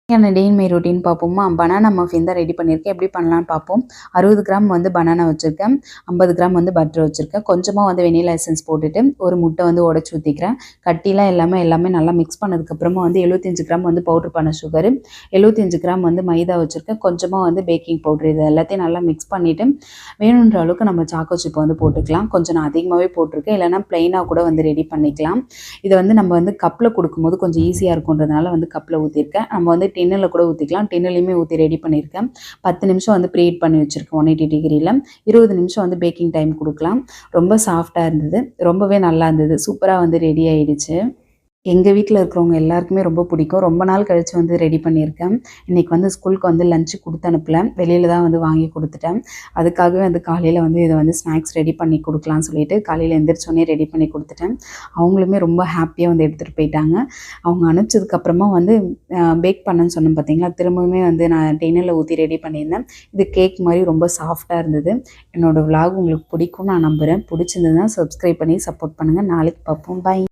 Day in my routine பார்ப்போமா. Banana muffin தான் ready பண்ணியிருக்கேன். எப்படி பண்ணலான்னு பார்ப்போம். 60 கிராம் வந்து பனானா வச்சுருக்கேன், 50 கிராம் வந்து பட்டர் வச்சுருக்கேன், கொஞ்சமாக வந்து வெனிலா எசன்ஸ் போட்டுட்டு ஒரு முட்டை வந்து உடச்சி ஊற்றிக்கிறேன். கட்டிலாம் எல்லாமே நல்லா மிக்ஸ் பண்ணதுக்கப்புறமா வந்து 75 கிராம் வந்து பவுட்ரு பண்ண சுகரு, 75 கிராம் வந்து மைதா வச்சுருக்கேன், கொஞ்சமாக வந்து பேக்கிங் பவுட்ரு, இது எல்லாத்தையும் நல்லா மிக்ஸ் பண்ணிவிட்டு வேணுன்ற அளவுக்கு நம்ம சாக்கோ சிப்பை வந்து போட்டுக்கலாம். கொஞ்சம் நான் அதிகமாகவே போட்டிருக்கேன், இல்லைனா ப்ளைனாக கூட வந்து ரெடி பண்ணிக்கலாம். இதை வந்து நம்ம வந்து கப்பில் கொடுக்கும்போது கொஞ்சம் ஈஸியாக இருக்குன்றதுனால வந்து கப்பில் ஊற்றிருக்கேன். நம்ம வந்து டின்னில் கூட ஊற்றிக்கலாம், டின்னுலையுமே ஊற்றி ரெடி பண்ணியிருக்கேன். 10 நிமிஷம் வந்து ப்ரீஹீட் பண்ணி வச்சுருக்கேன் 180 டிகிரியில். 20 நிமிஷம் வந்து பேக்கிங் டைம் கொடுக்கலாம். ரொம்ப சாஃப்டாக இருந்தது, ரொம்பவே நல்லா இருந்தது, சூப்பராக வந்து ரெடி ஆகிடுச்சு. எங்கள் வீட்டில் இருக்கிறவங்க எல்லாருக்குமே ரொம்ப பிடிக்கும். ரொம்ப நாள் கழித்து வந்து ரெடி பண்ணியிருக்கேன். இன்றைக்கி வந்து ஸ்கூலுக்கு வந்து லஞ்சு கொடுத்து அனுப்பல, வெளியில் தான் வந்து வாங்கி கொடுத்துட்டேன். அதுக்காகவே வந்து காலையில் வந்து இதை வந்து ஸ்நாக்ஸ் ரெடி பண்ணி கொடுக்கலான்னு சொல்லிட்டு காலையில் எந்திரிச்சோடனே ரெடி பண்ணி கொடுத்துட்டேன். அவங்களுமே ரொம்ப ஹாப்பியாக வந்து எடுத்துகிட்டு போயிட்டாங்க. அவங்க அனுப்பிச்சதுக்கப்புறமா வந்து பேக் பண்ணேன்னு சொன்னேன் பார்த்தீங்களா, திரும்பவுமே வந்து நான் டின்னில் ஊற்றி ரெடி பண்ணியிருந்தேன். இது கேக் மாதிரி ரொம்ப சாஃப்டாக இருந்தது. என்னோடய விலாக் உங்களுக்கு பிடிக்கும்னு நான் நம்புகிறேன். பிடிச்சிருந்ததுன்னா சப்ஸ்கிரைப் பண்ணி சப்போர்ட் பண்ணுங்கள். நாளைக்கு பார்ப்போம். பாய்.